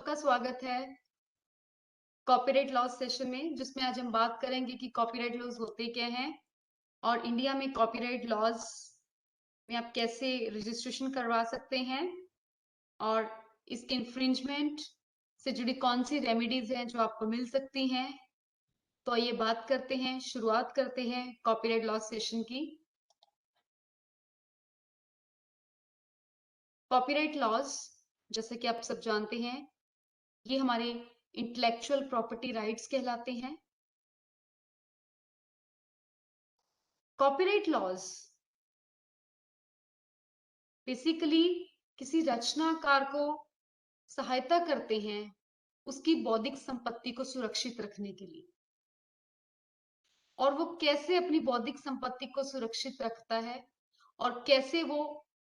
आपका स्वागत है कॉपीराइट लॉज सेशन में, जिसमें आज हम बात करेंगे कि कॉपीराइट लॉज होते क्या हैं और इंडिया में कॉपीराइट लॉज में आप कैसे रजिस्ट्रेशन करवा सकते हैं और इसके इन्फ्रिंजमेंट से जुड़ी कौन सी रेमेडीज हैं जो आपको मिल सकती हैं। तो ये बात करते हैं, शुरुआत करते हैं कॉपीराइट लॉज सेशन की। कॉपीराइट लॉज, जैसे कि आप सब जानते हैं, ये हमारे इंटेलेक्चुअल प्रॉपर्टी राइट्स कहलाते हैं। कॉपीराइट लॉज बेसिकली किसी रचनाकार को सहायता करते हैं उसकी बौद्धिक संपत्ति को सुरक्षित रखने के लिए। और वो कैसे अपनी बौद्धिक संपत्ति को सुरक्षित रखता है और कैसे वो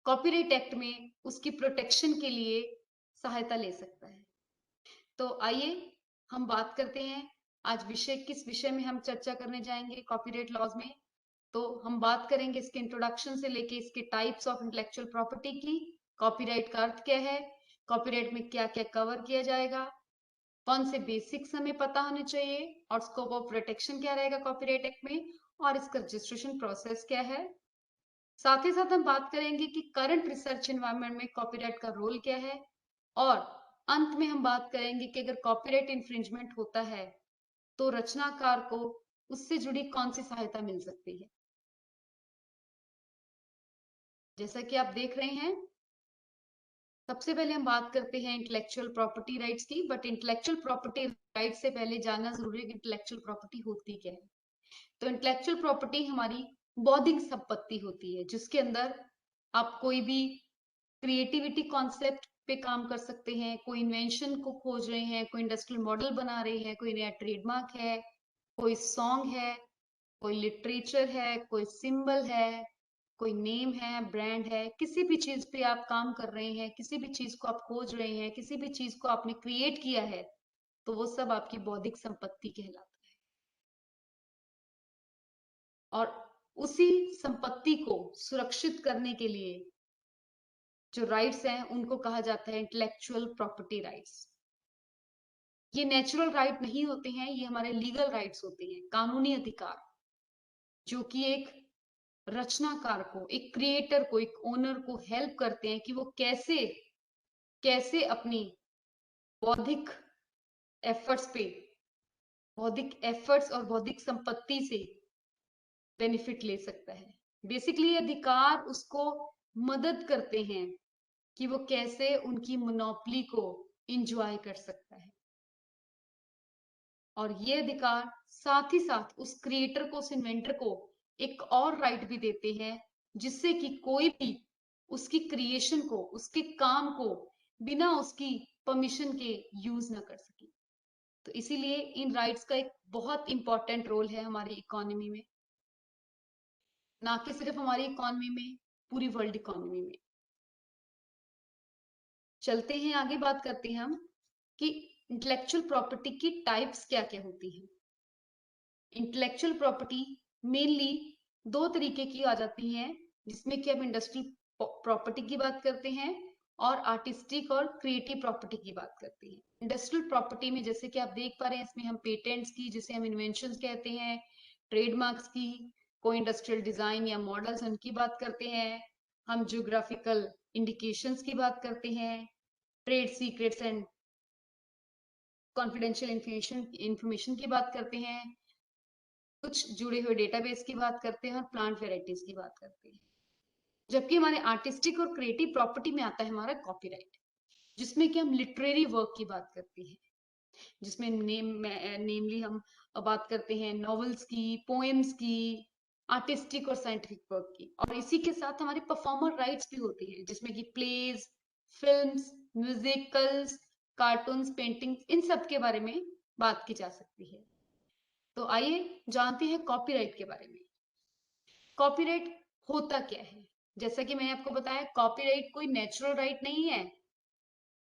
कॉपीराइट एक्ट में उसकी प्रोटेक्शन के लिए सहायता ले सकता है। तो आइए हम बात करते हैं आज किस विषय में हम चर्चा करने जाएंगे कॉपीराइट लॉज में। तो हम बात करेंगे इसके इंट्रोडक्शन से लेके इसके टाइप्स ऑफ इंटेलेक्चुअल प्रॉपर्टी की, कॉपीराइट का अर्थ क्या है, कॉपीराइट में क्या क्या कवर किया जाएगा, कौन से बेसिक्स हमें पता होने चाहिए और स्कोप ऑफ प्रोटेक्शन क्या रहेगा कॉपीराइट एक्ट में, और इसका रजिस्ट्रेशन प्रोसेस क्या है। साथ ही साथ हम बात करेंगे कि करंट रिसर्च एनवायरनमेंट में कॉपीराइट का रोल क्या है, और अंत में हम बात करेंगे कि अगर कॉपीराइट इंफ्रिंजमेंट होता है तो रचनाकार को उससे जुड़ी कौन सी सहायता मिल सकती है। जैसा कि आप देख रहे हैं, सबसे पहले हम बात करते हैं इंटेलेक्चुअल प्रॉपर्टी राइट्स की। बट इंटेलेक्चुअल प्रॉपर्टी राइट्स से पहले जानना जरूरी है कि इंटेलेक्चुअल प्रॉपर्टी होती क्या है। तो इंटेलेक्चुअल प्रॉपर्टी हमारी बौद्धिक संपत्ति होती है, जिसके अंदर आप कोई भी क्रिएटिविटी कॉन्सेप्ट पे काम कर सकते हैं, कोई इन्वेंशन को खोज रहे हैं, कोई इंडस्ट्रियल मॉडल बना रहे हैं, कोई नया ट्रेडमार्क है, कोई सॉन्ग है, कोई लिटरेचर है, कोई सिंबल है, कोई नेम है, ब्रांड है, किसी भी चीज पे आप काम कर रहे हैं, किसी भी चीज को आप खोज रहे हैं, किसी भी चीज को आपने क्रिएट किया है, तो वो सब आपकी बौद्धिक संपत्ति कहलाता है। और उसी संपत्ति को सुरक्षित करने के लिए जो राइट्स हैं उनको कहा जाता है इंटेलेक्चुअल प्रॉपर्टी राइट्स। ये नेचुरल राइट नहीं होते हैं, ये हमारे लीगल राइट्स होते हैं, कानूनी अधिकार, जो कि एक रचनाकार को, एक क्रिएटर को, एक ओनर को हेल्प करते हैं कि वो कैसे कैसे अपनी बौद्धिक एफर्ट्स पे, बौद्धिक एफर्ट्स और बौद्धिक संपत्ति से बेनिफिट ले सकता है। बेसिकली अधिकार उसको मदद करते हैं कि वो कैसे उनकी मोनोपोली को इंजॉय कर सकता है। और ये अधिकार साथ ही साथ उस क्रिएटर को, उस इन्वेंटर को एक और राइट भी देते हैं, जिससे कि कोई भी उसकी क्रिएशन को, उसके काम को बिना उसकी परमिशन के यूज ना कर सके। तो इसीलिए इन राइट्स का एक बहुत इंपॉर्टेंट रोल है हमारी इकोनॉमी में, ना कि सिर्फ हमारी इकोनॉमी में, पूरी वर्ल्ड इकोनॉमी में। चलते हैं आगे, बात करते हैं हम कि इंटेलेक्चुअल प्रॉपर्टी की टाइप्स क्या क्या होती हैं। इंटेलेक्चुअल प्रॉपर्टी मेनली दो तरीके की आ जाती हैं, जिसमें कि हम इंडस्ट्रियल प्रॉपर्टी की बात करते हैं और आर्टिस्टिक और क्रिएटिव प्रॉपर्टी की बात करते हैं। इंडस्ट्रियल प्रॉपर्टी में जैसे कि आप देख पा रहे हैं, इसमें हम पेटेंट्स की, जिसे हम इन्वेंशंस कहते हैं, ट्रेडमार्क्स की, कोई इंडस्ट्रियल डिजाइन या मॉडल्स, उनकी बात करते हैं, हम ज्योग्राफिकल इंडिकेशंस की बात करते हैं, trade secrets and confidential information की बात करते हैं, कुछ जुड़े हुए डेटाबेस की बात करते हैं और प्लांट वेराइटीज की बात करते हैं। जबकि हमारे आर्टिस्टिक और क्रिएटिव प्रॉपर्टी में आता है हमारा कॉपीराइट, जिसमें कि हम लिटरेरी वर्क की बात करते हैं, जिसमें नेमली हम बात करते हैं नॉवेल्स की, पोएम्स की, आर्टिस्टिक और साइंटिफिक वर्क की। और इसी के साथ हमारी परफॉर्मर राइट्स भी होती है, जिसमें कि plays, films, musicals, cartoons, paintings, इन सब के बारे में बात की जा सकती है। तो आइए जानते हैं कॉपीराइट के बारे में। कॉपीराइट होता क्या है। जैसा कि मैंने आपको बताया, कॉपीराइट कोई नेचुरल राइट नहीं है,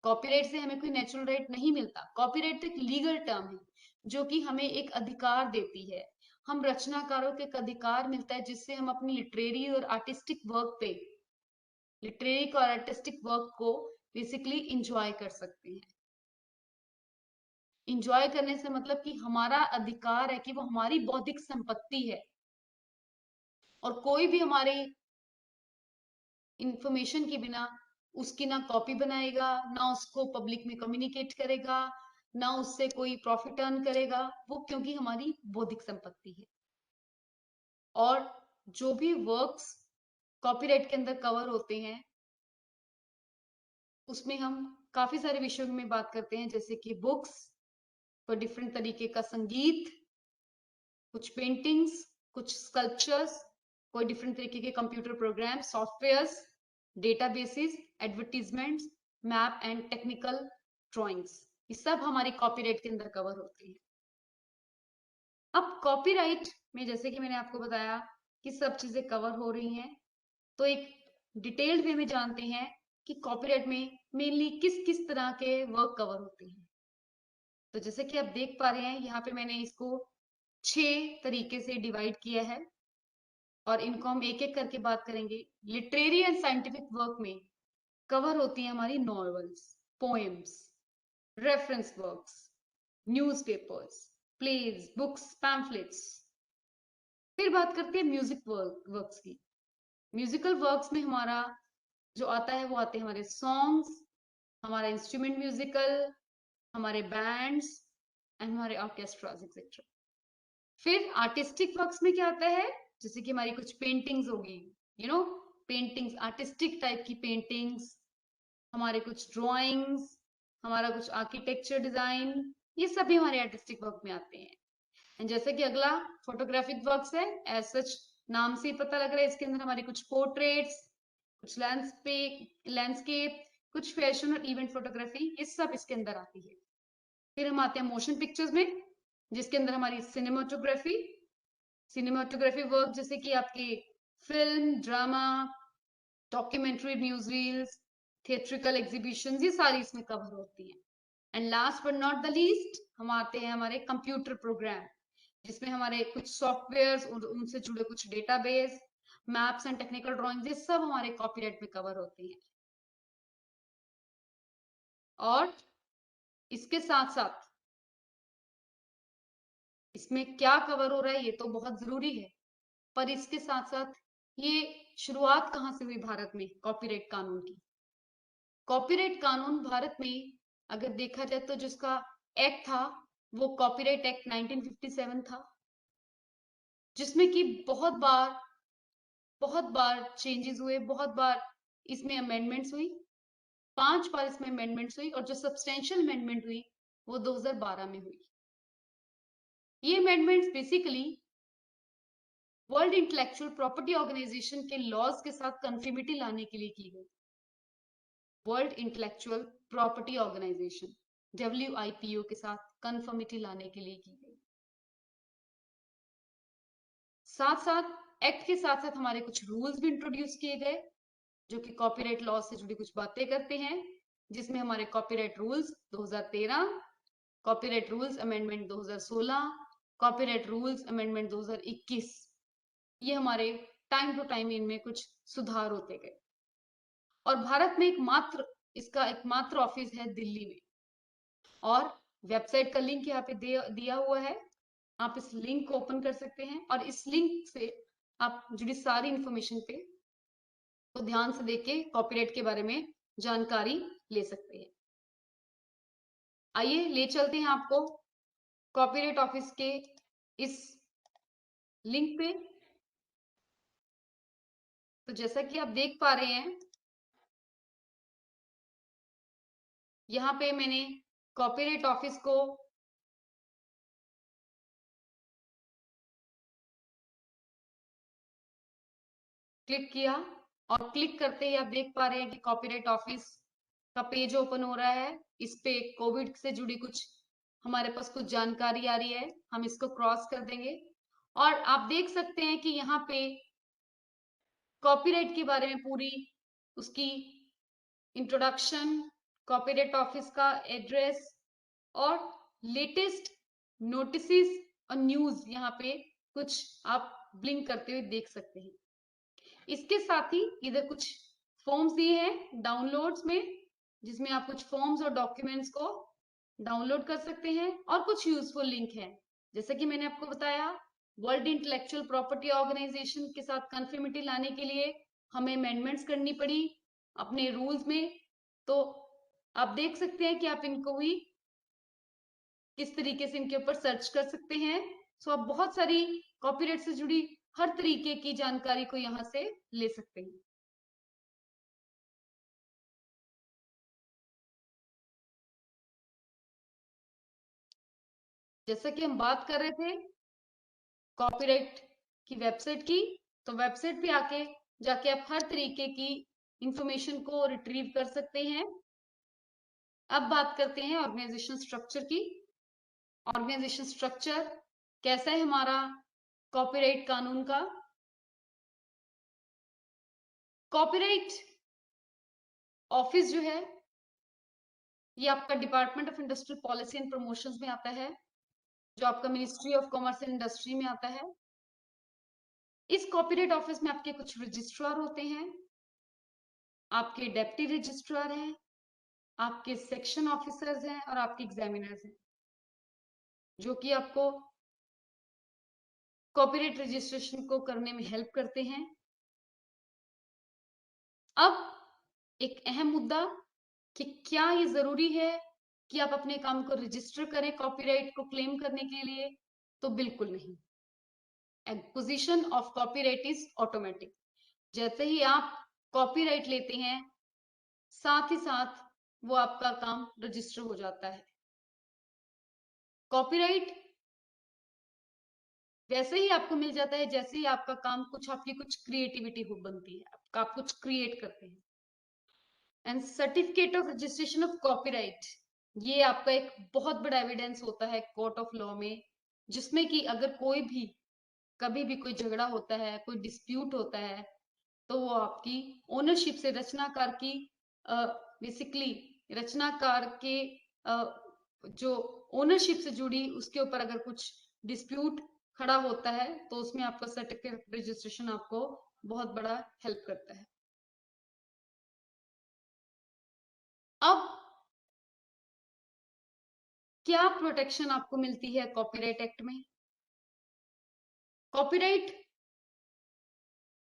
कॉपीराइट से हमें कोई नेचुरल राइट नहीं मिलता। कॉपीराइट तो एक लीगल टर्म है जो कि हमें एक अधिकार देती है, हम रचनाकारों को एक अधिकार मिलता है जिससे हम अपनी लिटरेरी और आर्टिस्टिक वर्क पे, लिटरेरी और आर्टिस्टिक वर्क को बेसिकली इंजॉय कर सकते हैं। इंजॉय करने से मतलब कि हमारा अधिकार है कि वो हमारी बौद्धिक संपत्ति है, और कोई भी हमारी इंफॉर्मेशन के बिना उसकी ना कॉपी बनाएगा, ना उसको पब्लिक में कम्युनिकेट करेगा, ना उससे कोई प्रॉफिट अर्न करेगा, वो क्योंकि हमारी बौद्धिक संपत्ति है। और जो भी वर्क्स कॉपीराइट के अंदर कवर होते हैं, उसमें हम काफी सारे विषयों में बात करते हैं, जैसे कि बुक्स, कोई डिफरेंट तरीके का संगीत, कुछ पेंटिंग्स, कुछ स्कल्पचर्स, कोई डिफरेंट तरीके के computer program, softwares, databases, advertisements, map and technical drawings, ये सब हमारे कॉपीराइट के अंदर कवर होते हैं। अब कॉपीराइट में जैसे कि मैंने आपको बताया कि सब चीजें कवर हो रही हैं, तो एक डिटेल्ड वे में जानते हैं कि कॉपीराइट में मेनली किस किस तरह के वर्क कवर होते हैं। तो जैसे कि आप देख पा रहे हैं, यहाँ पे मैंने इसको 6 तरीके से डिवाइड किया है, और इनको हम एक एक करके बात करेंगे। लिटरेरी एंड साइंटिफिक वर्क में कवर होती है हमारी novels, poems, reference works, newspapers, plays, books, pamphlets. फिर बात करते हैं म्यूजिक वर्क्स की। म्यूजिकल वर्क्स में हमारा जो आता है वो आते हैं हमारे सॉन्ग्स, हमारा इंस्ट्रूमेंट म्यूजिकल, हमारे बैंड्स एंड हमारे ऑर्केस्ट्रास एक्सेट्रा। फिर आर्टिस्टिक वर्क्स में क्या आता है, जैसे कि हमारी कुछ पेंटिंग्स होगी, you know, paintings, artistic type की पेंटिंग्स, हमारे कुछ ड्राइंग्स, हमारा कुछ आर्किटेक्चर डिजाइन, ये सभी हमारे आर्टिस्टिक वर्क में आते हैं। एंड जैसे कि अगला फोटोग्राफिक वर्क्स है, एज सच नाम से ही पता लग रहा है, इसके अंदर हमारी कुछ पोर्ट्रेट्स, कुछ लैंडस्केप, कुछ फैशन और इवेंट फोटोग्राफी, ये सब इसके अंदर आती है। फिर हम आते हैं मोशन पिक्चर्स में, जिसके अंदर हमारी सिनेमाटोग्राफी वर्क, जैसे कि आपके film, drama, documentary, news reels, theatrical exhibition, ये सारी इसमें कवर होती हैं। And last but not the least हम आते हैं हमारे कंप्यूटर प्रोग्राम, जिसमें हमारे कुछ सॉफ्टवेयर और उनसे जुड़े कुछ database, maps and technical drawings, ये सब हमारे कॉपीराइट में कवर होती हैं। और इसके साथ साथ इसमें क्या कवर हो रहा है ये तो बहुत जरूरी है, पर इसके साथ साथ ये शुरुआत कहाँ से हुई भारत में कॉपीराइट कानून की? कॉपीराइट कानून भारत में अगर देखा जाए तो जिसका एक्ट था वो कॉपीराइट एक्ट 1957 था, जिसमें कि बहुत बार चेंजेस हुए, बहुत बार इसमें अमेंडमेंट्स हुई, 5 बार इसमें अमेंडमेंट्स हुई, और जो सब्सटेंशियल अमेंडमेंट हुई वो 2012 में हुई। ये amendments basically World Intellectual Property Organization के लॉज के साथ कंफर्मिटी लाने के लिए की गई। World Intellectual Property Organization WIPO के साथ कंफर्मिटी लाने के लिए की गई। साथ साथ एक्ट के साथ साथ हमारे कुछ रूल्स भी इंट्रोड्यूस किए गए, जो कि कॉपीराइट लॉ से जुड़ी कुछ बातें करते हैं, जिसमें हमारे copyright rules 2013, copyright rules amendment 2016, copyright rules amendment 2021, ये हमारे टाइम टू टाइम इनमें कुछ सुधार होते गए। और भारत में इसका एकमात्र ऑफिस है दिल्ली में, और वेबसाइट का लिंक यहाँ पे दिया हुआ है, आप इस लिंक को ओपन कर सकते हैं, और इस लिंक से आप जुड़ी सारी इंफॉर्मेशन पे तो ध्यान से देख के कॉपीराइट के बारे में जानकारी ले सकते हैं। आइए ले चलते हैं आपको कॉपीराइट ऑफिस के इस लिंक पे। तो जैसा कि आप देख पा रहे हैं, यहाँ पे मैंने कॉपीराइट ऑफिस को क्लिक किया, और क्लिक करते ही आप देख पा रहे हैं कि कॉपीराइट ऑफिस का पेज ओपन हो रहा है। इस पे कोविड से जुड़ी कुछ हमारे पास कुछ जानकारी आ रही है, हम इसको क्रॉस कर देंगे, और आप देख सकते हैं कि यहाँ पे कॉपीराइट के बारे में पूरी उसकी इंट्रोडक्शन, कॉपीराइट ऑफिस का एड्रेस, और लेटेस्ट नोटिसेस और न्यूज यहाँ पे कुछ आप ब्लिंक करते हुए देख सकते हैं। इसके साथ ही इधर कुछ फॉर्म्स दिए हैं डाउनलोड्स में, जिसमें आप कुछ फॉर्म्स और डॉक्यूमेंट्स को डाउनलोड कर सकते हैं और कुछ यूजफुल लिंक है। जैसे कि मैंने आपको बताया, वर्ल्ड इंटेलेक्चुअल प्रॉपर्टी ऑर्गेनाइजेशन के साथ कन्फर्मिटी लाने के लिए हमें अमेंडमेंट्स करनी पड़ी अपने रूल्स में। तो आप देख सकते हैं कि आप इनको भी किस तरीके से इनके ऊपर सर्च कर सकते हैं। सो आप बहुत सारी कॉपीराइट से जुड़ी हर तरीके की जानकारी को यहाँ से ले सकते हैं। जैसा कि हम बात कर रहे थे कॉपीराइट की वेबसाइट की, तो वेबसाइट पे आके जाके आप हर तरीके की इंफॉर्मेशन को रिट्रीव कर सकते हैं। अब बात करते हैं ऑर्गेनाइजेशन स्ट्रक्चर की। ऑर्गेनाइजेशन स्ट्रक्चर कैसा है हमारा कॉपीराइट कानून का। कॉपीराइट ऑफिस जो है ये आपका department of industrial policy and promotions में आता है, जो आपका ministry of commerce and industry में आता है। इस कॉपीराइट ऑफिस में आपके कुछ रजिस्ट्रार होते हैं, आपके डेप्टी रजिस्ट्रार हैं, आपके सेक्शन ऑफिसर्स हैं और आपके एग्जामिनर्स हैं, जो कि आपको कॉपीराइट रजिस्ट्रेशन को करने में हेल्प करते हैं। अब एक अहम मुद्दा कि क्या ये जरूरी है कि आप अपने काम को रजिस्टर करें कॉपीराइट को क्लेम करने के लिए, तो बिल्कुल नहीं। Acquisition of copyright is automatic. जैसे ही आप कॉपीराइट लेते हैं साथ ही साथ वो आपका काम रजिस्टर हो जाता है। कॉपीराइट वैसे ही आपको मिल जाता है जैसे ही आपका काम कुछ आपकी कुछ क्रिएटिविटी हो बनती है, आप कुछ क्रिएट करते हैं। And certificate of registration of copyright, ये आपका एक बहुत बड़ा एविडेंस होता है कोर्ट ऑफ लॉ में, जिसमें कि अगर कोई भी कभी भी कोई झगड़ा होता है, कोई डिस्प्यूट होता है, तो वो आपकी ओनरशिप से रचनाकार की बेसिकली रचनाकार के जो ओनरशिप से जुड़ी उसके ऊपर अगर कुछ डिस्प्यूट खड़ा होता है तो उसमें आपका सर्टिफिकेट रजिस्ट्रेशन आपको बहुत बड़ा हेल्प करता है। अब क्या प्रोटेक्शन आपको मिलती है कॉपीराइट एक्ट में। Copyright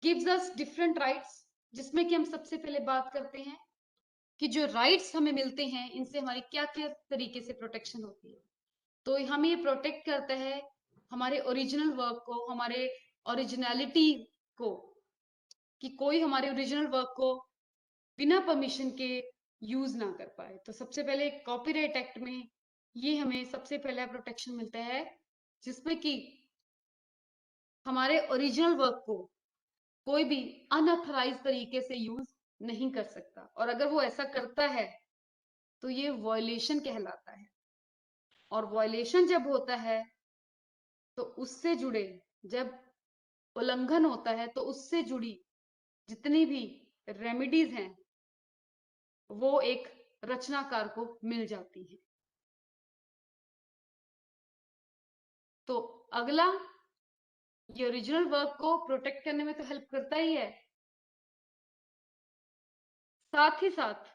gives us different rights, जिसमें कि हम सबसे पहले बात करते हैं कि जो राइट्स हमें मिलते हैं इनसे हमारी क्या क्या तरीके से प्रोटेक्शन होती है। तो हमें ये प्रोटेक्ट करता है हमारे ओरिजिनल वर्क को, हमारे ओरिजिनलिटी को, कि कोई हमारे ओरिजिनल वर्क को बिना परमिशन के यूज ना कर पाए। तो सबसे पहले कॉपीराइट एक्ट में ये हमें सबसे पहला प्रोटेक्शन मिलता है, जिसमें कि हमारे ओरिजिनल वर्क को कोई भी अनऑथराइज तरीके से यूज नहीं कर सकता, और अगर वो ऐसा करता है तो ये वॉयलेशन कहलाता है। और वॉयलेशन जब होता है तो उससे जुड़े, जब उल्लंघन होता है तो उससे जुड़ी जितनी भी रेमेडीज हैं वो एक रचनाकार को मिल जाती है। तो अगला, ये ओरिजिनल वर्क को प्रोटेक्ट करने में तो हेल्प करता ही है, साथ ही साथ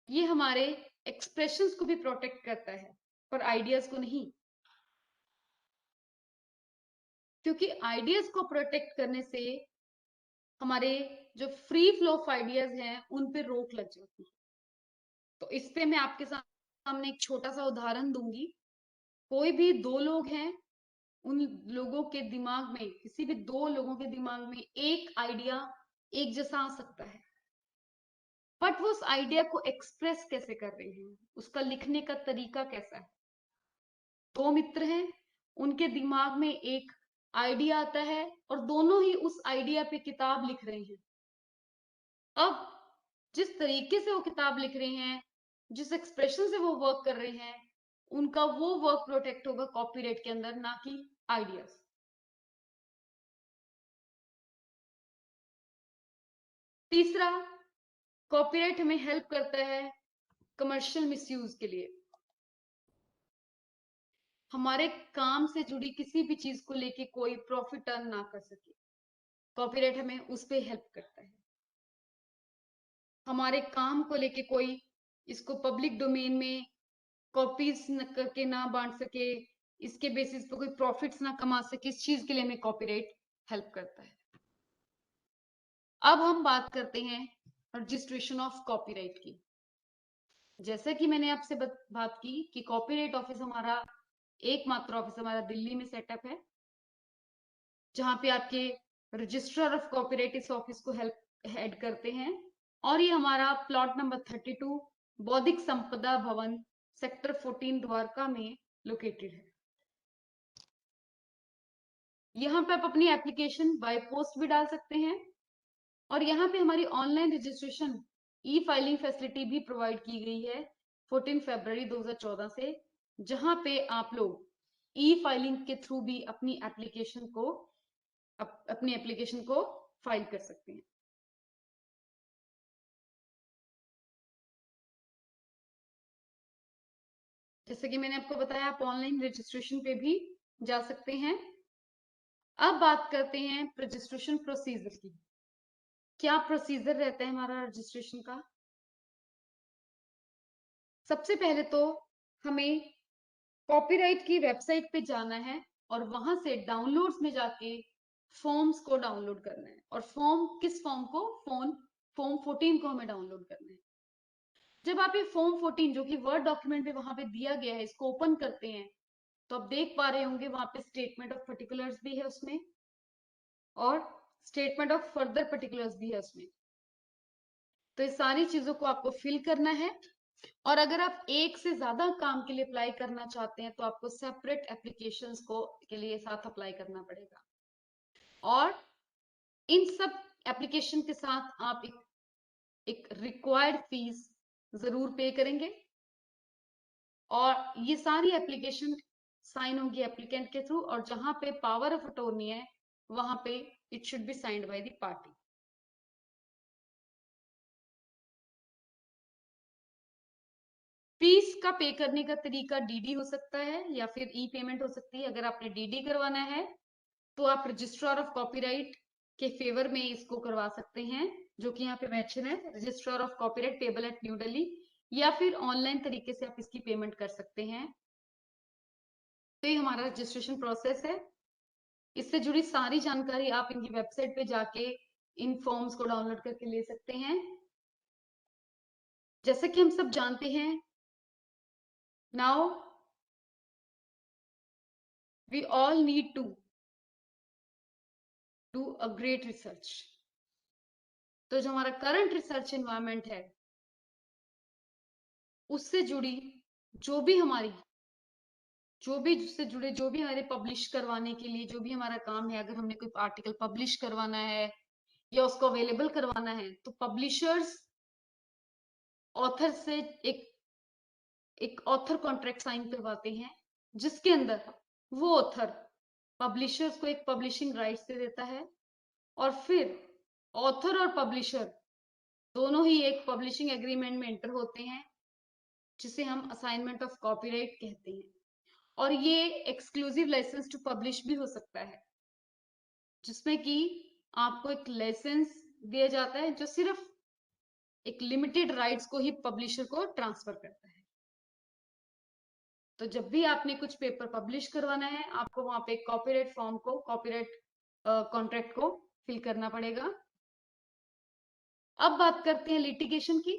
ये हमारे एक्सप्रेशंस को भी प्रोटेक्ट करता है, पर आइडियाज को नहीं। क्योंकि आइडियाज को प्रोटेक्ट करने से हमारे जो फ्री फ्लो ऑफ आइडियाज हैं उन पे रोक लग जाती है। तो इस पे मैं आपके सामने एक छोटा सा उदाहरण दूंगी। कोई भी दो लोग हैं, उन लोगों के दिमाग में, किसी भी दो लोगों के दिमाग में एक आइडिया एक जैसा आ सकता है, बट वो उस आइडिया को एक्सप्रेस कैसे कर रहे हैं, उसका लिखने का तरीका कैसा है। दो मित्र हैं, उनके दिमाग में एक आइडिया आता है और दोनों ही उस आइडिया पे किताब लिख रहे हैं। अब जिस तरीके से वो किताब लिख रहे हैं, जिस एक्सप्रेशन से वो वर्क कर रहे हैं, उनका वो वर्क प्रोटेक्ट होगा कॉपीराइट के अंदर, ना कि आइडियाज। तीसरा, कॉपीराइट हमें हेल्प करता है कमर्शियल मिसयूज के लिए। हमारे काम से जुड़ी किसी भी चीज को लेके कोई प्रॉफिट अर्न ना कर सके, कॉपीराइट हमें उस पे हेल्प करता है। हमारे काम को लेके कोई इसको पब्लिक डोमेन में कॉपीज करके ना बांट सके, इसके बेसिस पे कोई प्रॉफिट्स ना कमा सके, इस चीज के लिए हमें कॉपीराइट हेल्प करता है। अब हम बात करते हैं रजिस्ट्रेशन ऑफ कॉपीराइट की। जैसा कि मैंने आपसे बात की कि कॉपीराइट ऑफिस हमारा एकमात्र ऑफिस हमारा दिल्ली में सेटअप है, जहां पे आपके रजिस्ट्रार ऑफ कॉपीराइट इस ऑफिस को हेड करते हैं। और ये हमारा प्लॉट नंबर 32 बौद्धिक संपदा भवन सेक्टर 14 द्वारका में लोकेटेड है। यहाँ पे आप अपनी एप्लीकेशन बाय पोस्ट भी डाल सकते हैं, और यहाँ पे हमारी ऑनलाइन रजिस्ट्रेशन ई फाइलिंग फैसिलिटी भी प्रोवाइड की गई है 14 फरवरी 2014 से, जहां पे आप लोग ई फाइलिंग के थ्रू भी अपनी एप्लीकेशन को फाइल कर सकते हैं। जैसे कि मैंने आपको बताया, आप ऑनलाइन रजिस्ट्रेशन पे भी जा सकते हैं। अब बात करते हैं रजिस्ट्रेशन प्रोसीजर की। क्या प्रोसीजर रहता है हमारा रजिस्ट्रेशन का? सबसे पहले तो हमें कॉपीराइट की वेबसाइट पे जाना है और वहां से डाउनलोड्स में जाके फॉर्म्स को डाउनलोड करना है। और किस फॉर्म को? फॉर्म 14 को हमें डाउनलोड करना है। जब आप ये फॉर्म 14 जो कि वर्ड डॉक्यूमेंट पे वहां पे दिया गया है, इसको ओपन करते हैं, तो आप देख पा रहे होंगे वहां पे स्टेटमेंट ऑफ पर्टिकुलर्स भी है उसमें, और स्टेटमेंट ऑफ फर्दर पर्टिकुलर्स भी है उसमें। तो इस सारी चीजों को आपको फिल करना है। और अगर आप एक से ज्यादा काम के लिए अप्लाई करना चाहते हैं, तो आपको सेपरेट एप्लीकेशंस को के लिए साथ अप्लाई करना पड़ेगा। और इन सब एप्लीकेशन के साथ आप एक रिक्वायर्ड फीस जरूर पे करेंगे, और ये सारी एप्लीकेशन साइन होगी एप्लीकेंट के थ्रू, और जहां पे पावर ऑफ अटॉर्नी है वहां पे it should be signed by the party. Fees का पे करने का तरीका डीडी हो सकता है या फिर ई पेमेंट हो सकती है। अगर आपने डीडी करवाना है तो आप रजिस्ट्रार ऑफ कॉपीराइट के फेवर में इसको करवा सकते हैं, जो कि यहाँ पे मेंशन है, registrar of copyright payable eight new Delhi, या फिर ऑनलाइन तरीके से आप इसकी पेमेंट कर सकते हैं। तो ये हमारा रजिस्ट्रेशन प्रोसेस है। इससे जुड़ी सारी जानकारी आप इनकी वेबसाइट पे जाके इन फॉर्म्स को डाउनलोड करके ले सकते हैं। जैसा कि हम सब जानते हैं, now we all need to do a great research. तो जो हमारा करंट रिसर्च एनवायरनमेंट है, उससे जुड़ी जो भी हमारी उससे जुड़े जो भी हमारे पब्लिश करवाने के लिए जो भी हमारा काम है, अगर हमने कोई आर्टिकल पब्लिश करवाना है या उसको अवेलेबल करवाना है, तो पब्लिशर्स ऑथर से एक ऑथर कॉन्ट्रैक्ट साइन करवाते हैं, जिसके अंदर वो ऑथर पब्लिशर्स को एक पब्लिशिंग राइट्स दे देता है, और फिर ऑथर और पब्लिशर दोनों ही एक पब्लिशिंग एग्रीमेंट में एंटर होते हैं, जिसे हम असाइनमेंट ऑफ कॉपीराइट कहते हैं। और ये एक्सक्लूसिव लाइसेंस टू पब्लिश भी हो सकता है, जिसमें कि आपको एक लाइसेंस दिया जाता है जो सिर्फ एक लिमिटेड राइट्स को ही पब्लिशर को ट्रांसफर करता है। तो जब भी आपने कुछ पेपर पब्लिश करवाना है, आपको वहां पे कॉपीराइट कॉन्ट्रैक्ट को फिल करना पड़ेगा। अब बात करते हैं लिटिगेशन की,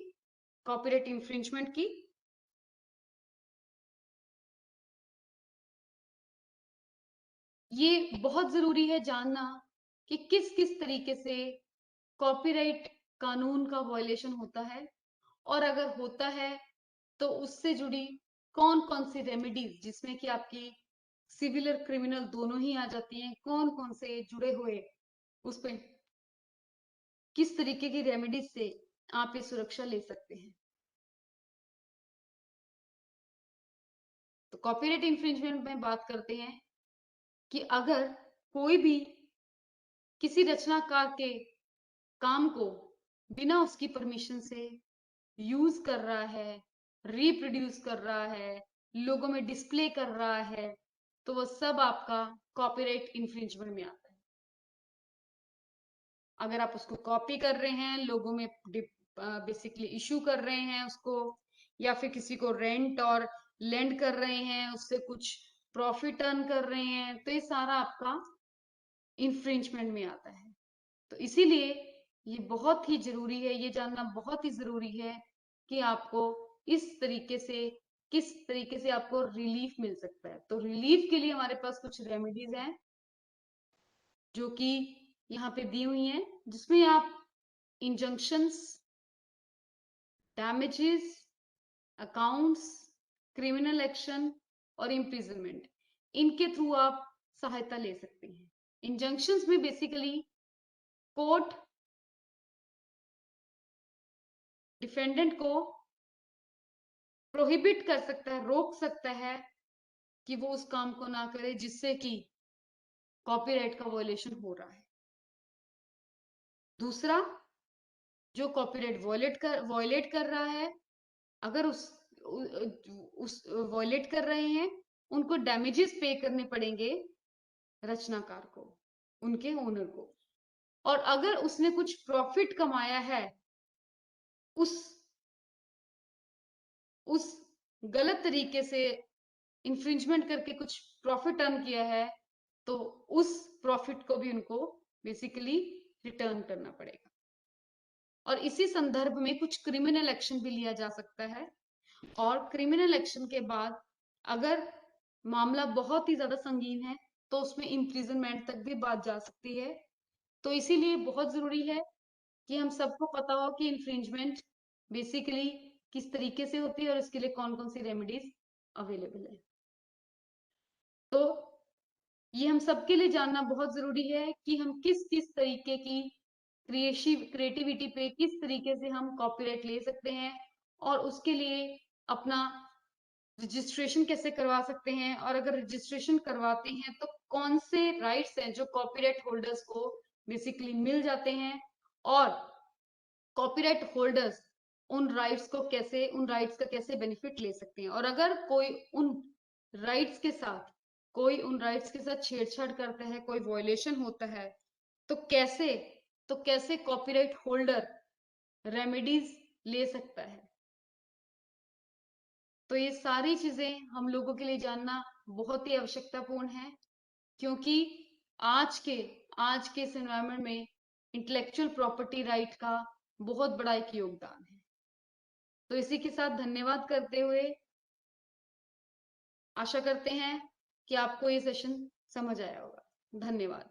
कॉपीराइट इंफ्रिंजमेंट की। ये बहुत जरूरी है जानना कि किस किस तरीके से कॉपीराइट कानून का वायलेशन होता है, और अगर होता है तो उससे जुड़ी कौन कौन सी रेमेडीज, जिसमें कि आपकी सिविल और क्रिमिनल दोनों ही आ जाती हैं, कौन कौन से जुड़े हुए, उस पर किस तरीके की रेमेडीज से आप ये सुरक्षा ले सकते हैं। तो कॉपीराइट इंफ्रिंजमेंट में बात करते हैं कि अगर कोई भी किसी रचनाकार के काम को बिना उसकी परमिशन से यूज कर रहा है, रिप्रोड्यूस कर रहा है, लोगों में डिस्प्ले कर रहा है, तो वो सब आपका कॉपीराइट इंफ्रिंजमेंट में आता है। अगर आप उसको कॉपी कर रहे हैं, लोगों में बेसिकली इशू कर रहे हैं उसको, या फिर किसी को रेंट और लेंड कर रहे हैं, उससे कुछ प्रॉफिट अर्न कर रहे हैं, तो ये सारा आपका इंफ्रिंजमेंट में आता है। तो इसीलिए ये बहुत ही जरूरी है, ये जानना बहुत ही जरूरी है कि आपको इस तरीके से किस तरीके से आपको रिलीफ मिल सकता है। तो रिलीफ के लिए हमारे पास कुछ रेमेडीज हैं जो कि यहाँ पे दी हुई हैं, जिसमें आप injunctions, damages, accounts, criminal action और इम्प्रिजनमेंट, इनके थ्रू आप सहायता ले सकते हैं। इंजंक्शंस में बेसिकली कोर्ट डिफेंडेंट को प्रोहिबिट कर सकता है, रोक सकता है कि वो उस काम को ना करे जिससे कि कॉपीराइट का वायलेशन हो रहा है। दूसरा, जो कॉपीराइट वायलेट कर रहा है, अगर उस वायलेट कर रहे हैं, उनको डैमेजेस पे करने पड़ेंगे रचनाकार को, उनके ओनर को। और अगर उसने कुछ प्रॉफिट कमाया है उस गलत तरीके से इंफ्रिंजमेंट करके कुछ प्रॉफिट अर्न किया है, तो उस प्रॉफिट को भी उनको बेसिकली रिटर्न करना पड़ेगा। और इसी संदर्भ में कुछ क्रिमिनल एक्शन भी लिया जा सकता है। और क्रिमिनल एक्शन के बाद अगर मामला बहुत ही ज्यादा संगीन है तो उसमें इम्प्रिजनमेंट तक भी बात जा सकती है। तो इसीलिए बहुत जरूरी है कि हम सबको पता हो कि इन्फ्रिंजमेंट बेसिकली किस तरीके से होती है और इसके लिए कौन कौन सी रेमेडीज अवेलेबल है। तो ये हम सबके लिए जानना बहुत जरूरी है कि हम किस किस तरीके की क्रिएटिविटी पे किस तरीके से हम कॉपीराइट ले सकते हैं, और उसके लिए अपना रजिस्ट्रेशन कैसे करवा सकते हैं, और अगर रजिस्ट्रेशन करवाते हैं तो कौन से राइट्स हैं जो कॉपीराइट होल्डर्स को बेसिकली मिल जाते हैं, और कॉपीराइट होल्डर्स उन राइट्स का कैसे बेनिफिट ले सकते हैं। और अगर राइट्स के साथ कोई उन राइट्स के साथ छेड़छाड़ करता है, कोई वॉयलेशन होता है, तो कैसे कॉपीराइट होल्डर रेमेडीज ले सकता है। तो ये सारी चीजें हम लोगों के लिए जानना बहुत ही आवश्यकतापूर्ण है, क्योंकि आज के इस एनवायरनमेंट में इंटेलेक्चुअल प्रॉपर्टी राइट का बहुत बड़ा एक योगदान है। तो इसी के साथ धन्यवाद करते हुए आशा करते हैं कि आपको ये सेशन समझ आया होगा। धन्यवाद।